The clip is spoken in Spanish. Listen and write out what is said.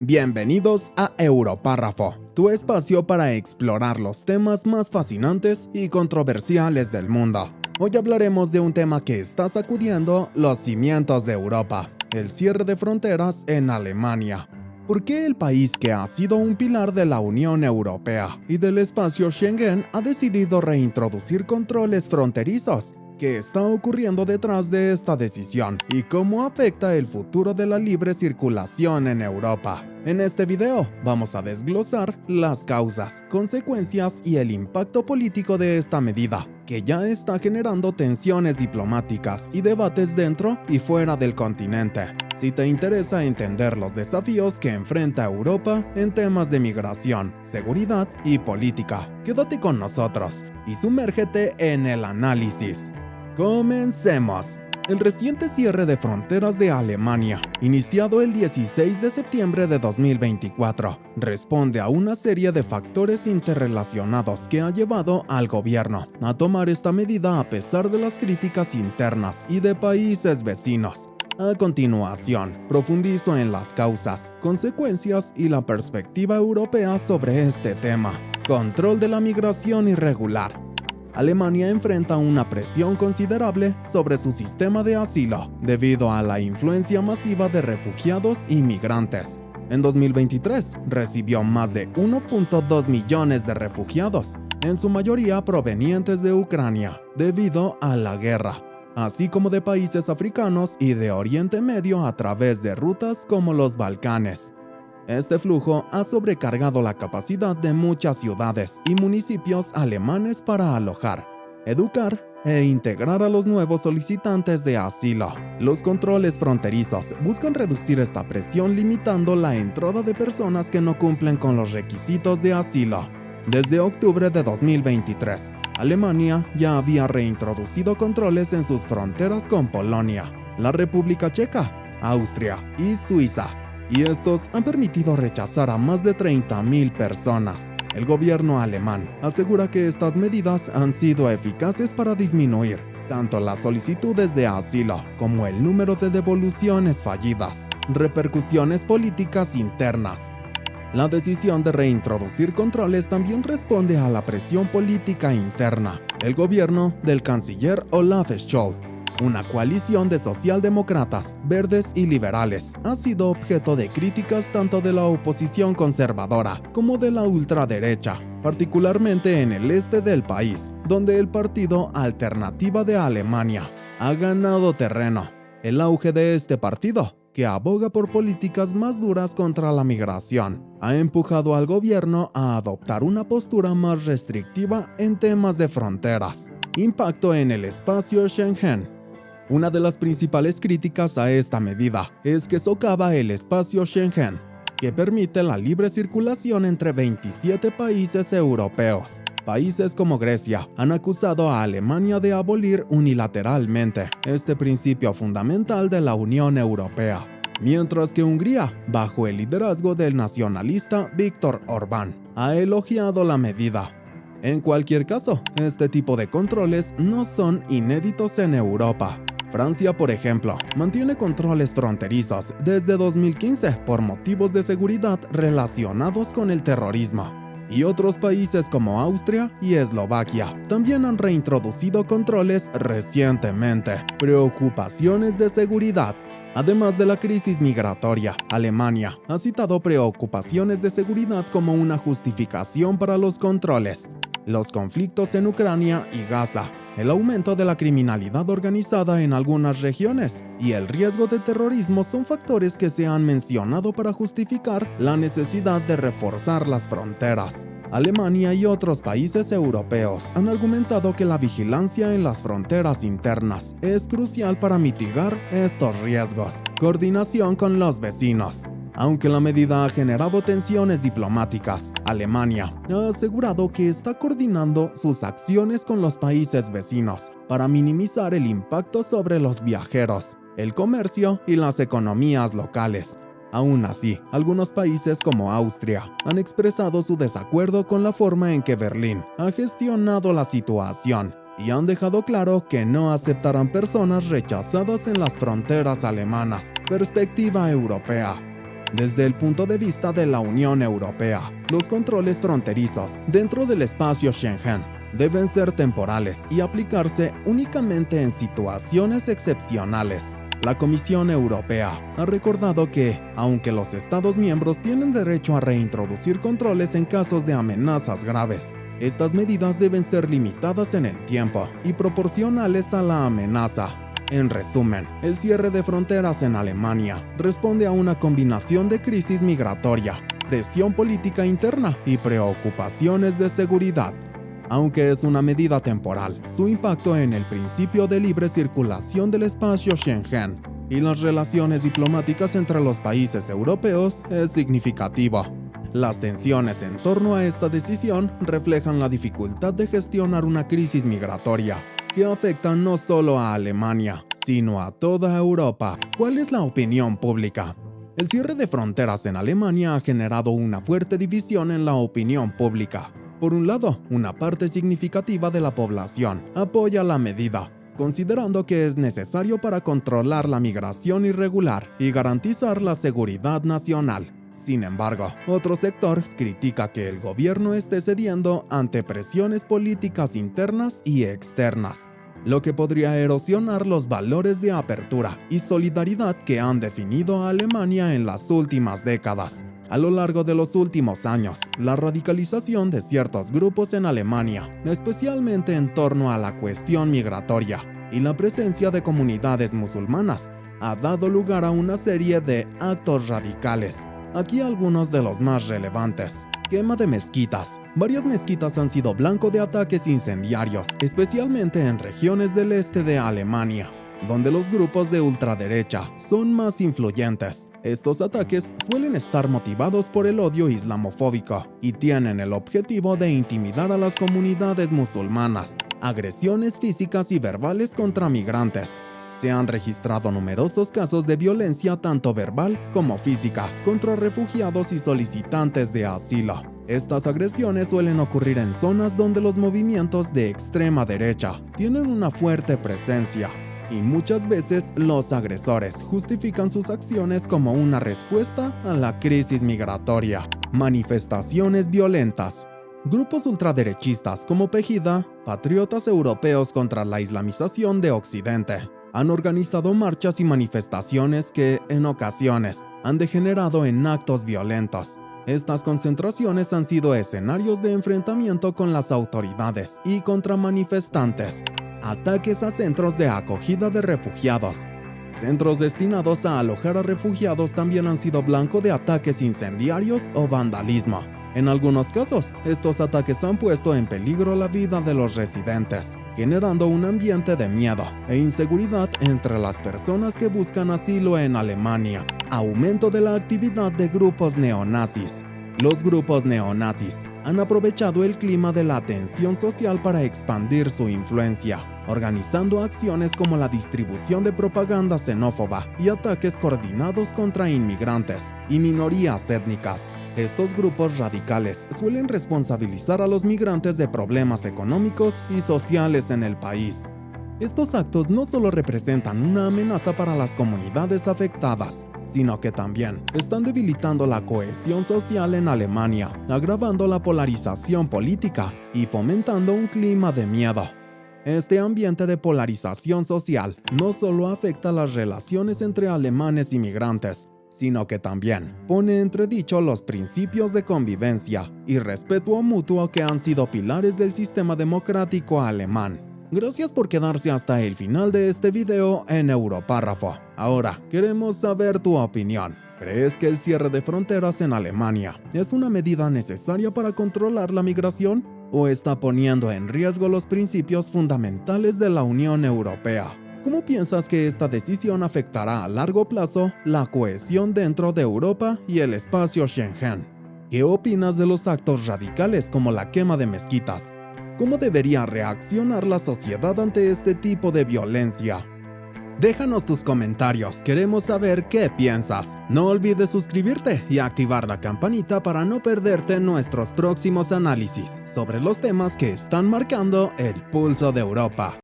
Bienvenidos a Europárrafo, tu espacio para explorar los temas más fascinantes y controversiales del mundo. Hoy hablaremos de un tema que está sacudiendo los cimientos de Europa, el cierre de fronteras en Alemania. ¿Por qué el país que ha sido un pilar de la Unión Europea y del espacio Schengen ha decidido reintroducir controles fronterizos? ¿Qué está ocurriendo detrás de esta decisión y cómo afecta el futuro de la libre circulación en Europa? En este video vamos a desglosar las causas, consecuencias y el impacto político de esta medida, que ya está generando tensiones diplomáticas y debates dentro y fuera del continente. Si te interesa entender los desafíos que enfrenta Europa en temas de migración, seguridad y política, quédate con nosotros y sumérgete en el análisis. ¡Comencemos! El reciente cierre de fronteras de Alemania, iniciado el 16 de septiembre de 2024, responde a una serie de factores interrelacionados que ha llevado al gobierno a tomar esta medida a pesar de las críticas internas y de países vecinos. A continuación, profundizo en las causas, consecuencias y la perspectiva europea sobre este tema. Control de la migración irregular. Alemania enfrenta una presión considerable sobre su sistema de asilo debido a la influencia masiva de refugiados y migrantes. En 2023 recibió más de 1.2 millones de refugiados, en su mayoría provenientes de Ucrania, debido a la guerra, así como de países africanos y de Oriente Medio a través de rutas como los Balcanes. Este flujo ha sobrecargado la capacidad de muchas ciudades y municipios alemanes para alojar, educar e integrar a los nuevos solicitantes de asilo. Los controles fronterizos buscan reducir esta presión limitando la entrada de personas que no cumplen con los requisitos de asilo. Desde octubre de 2023, Alemania ya había reintroducido controles en sus fronteras con Polonia, la República Checa, Austria y Suiza, y estos han permitido rechazar a más de 30.000 personas. El gobierno alemán asegura que estas medidas han sido eficaces para disminuir tanto las solicitudes de asilo como el número de devoluciones fallidas. Repercusiones políticas internas. La decisión de reintroducir controles también responde a la presión política interna. El gobierno del canciller Olaf Scholz, una coalición de socialdemócratas, verdes y liberales, ha sido objeto de críticas tanto de la oposición conservadora como de la ultraderecha, particularmente en el este del país, donde el partido Alternativa de Alemania ha ganado terreno. El auge de este partido, que aboga por políticas más duras contra la migración, ha empujado al gobierno a adoptar una postura más restrictiva en temas de fronteras. Impacto en el espacio Schengen. Una de las principales críticas a esta medida es que socava el espacio Schengen, que permite la libre circulación entre 27 países europeos. Países como Grecia han acusado a Alemania de abolir unilateralmente este principio fundamental de la Unión Europea, mientras que Hungría, bajo el liderazgo del nacionalista Viktor Orbán, ha elogiado la medida. En cualquier caso, este tipo de controles no son inéditos en Europa. Francia, por ejemplo, mantiene controles fronterizos desde 2015 por motivos de seguridad relacionados con el terrorismo. Y otros países como Austria y Eslovaquia también han reintroducido controles recientemente. Preocupaciones de seguridad. Además de la crisis migratoria, Alemania ha citado preocupaciones de seguridad como una justificación para los controles. Los conflictos en Ucrania y Gaza, el aumento de la criminalidad organizada en algunas regiones y el riesgo de terrorismo son factores que se han mencionado para justificar la necesidad de reforzar las fronteras. Alemania y otros países europeos han argumentado que la vigilancia en las fronteras internas es crucial para mitigar estos riesgos. Coordinación con los vecinos. Aunque la medida ha generado tensiones diplomáticas, Alemania ha asegurado que está coordinando sus acciones con los países vecinos para minimizar el impacto sobre los viajeros, el comercio y las economías locales. Aún así, algunos países como Austria han expresado su desacuerdo con la forma en que Berlín ha gestionado la situación y han dejado claro que no aceptarán personas rechazadas en las fronteras alemanas. Perspectiva europea. Desde el punto de vista de la Unión Europea, los controles fronterizos dentro del espacio Schengen deben ser temporales y aplicarse únicamente en situaciones excepcionales. La Comisión Europea ha recordado que, aunque los Estados miembros tienen derecho a reintroducir controles en casos de amenazas graves, estas medidas deben ser limitadas en el tiempo y proporcionales a la amenaza. En resumen, el cierre de fronteras en Alemania responde a una combinación de crisis migratoria, presión política interna y preocupaciones de seguridad. Aunque es una medida temporal, su impacto en el principio de libre circulación del espacio Schengen y las relaciones diplomáticas entre los países europeos es significativo. Las tensiones en torno a esta decisión reflejan la dificultad de gestionar una crisis migratoria que afecta no solo a Alemania, sino a toda Europa. ¿Cuál es la opinión pública? El cierre de fronteras en Alemania ha generado una fuerte división en la opinión pública. Por un lado, una parte significativa de la población apoya la medida, considerando que es necesario para controlar la migración irregular y garantizar la seguridad nacional. Sin embargo, otro sector critica que el gobierno esté cediendo ante presiones políticas internas y externas, lo que podría erosionar los valores de apertura y solidaridad que han definido a Alemania en las últimas décadas. A lo largo de los últimos años, la radicalización de ciertos grupos en Alemania, especialmente en torno a la cuestión migratoria, y la presencia de comunidades musulmanas, ha dado lugar a una serie de actos radicales. Aquí algunos de los más relevantes. Quema de mezquitas. Varias mezquitas han sido blanco de ataques incendiarios, especialmente en regiones del este de Alemania, donde los grupos de ultraderecha son más influyentes. Estos ataques suelen estar motivados por el odio islamofóbico y tienen el objetivo de intimidar a las comunidades musulmanas. Agresiones físicas y verbales contra migrantes. Se han registrado numerosos casos de violencia tanto verbal como física contra refugiados y solicitantes de asilo. Estas agresiones suelen ocurrir en zonas donde los movimientos de extrema derecha tienen una fuerte presencia, y muchas veces los agresores justifican sus acciones como una respuesta a la crisis migratoria. Manifestaciones violentas. Grupos ultraderechistas como Pegida, Patriotas Europeos contra la Islamización de Occidente, han organizado marchas y manifestaciones que, en ocasiones, han degenerado en actos violentos. Estas concentraciones han sido escenarios de enfrentamiento con las autoridades y contra manifestantes. Ataques a centros de acogida de refugiados. Centros destinados a alojar a refugiados también han sido blanco de ataques incendiarios o vandalismo. En algunos casos, estos ataques han puesto en peligro la vida de los residentes, generando un ambiente de miedo e inseguridad entre las personas que buscan asilo en Alemania. Aumento de la actividad de grupos neonazis. Los grupos neonazis han aprovechado el clima de la tensión social para expandir su influencia, organizando acciones como la distribución de propaganda xenófoba y ataques coordinados contra inmigrantes y minorías étnicas. Estos grupos radicales suelen responsabilizar a los migrantes de problemas económicos y sociales en el país. Estos actos no solo representan una amenaza para las comunidades afectadas, sino que también están debilitando la cohesión social en Alemania, agravando la polarización política y fomentando un clima de miedo. Este ambiente de polarización social no solo afecta las relaciones entre alemanes y migrantes, sino que también pone entredicho los principios de convivencia y respeto mutuo que han sido pilares del sistema democrático alemán. Gracias por quedarse hasta el final de este video en Europárrafo. Ahora, queremos saber tu opinión. ¿Crees que el cierre de fronteras en Alemania es una medida necesaria para controlar la migración o está poniendo en riesgo los principios fundamentales de la Unión Europea? ¿Cómo piensas que esta decisión afectará a largo plazo la cohesión dentro de Europa y el espacio Schengen? ¿Qué opinas de los actos radicales como la quema de mezquitas? ¿Cómo debería reaccionar la sociedad ante este tipo de violencia? Déjanos tus comentarios, queremos saber qué piensas. No olvides suscribirte y activar la campanita para no perderte nuestros próximos análisis sobre los temas que están marcando el pulso de Europa.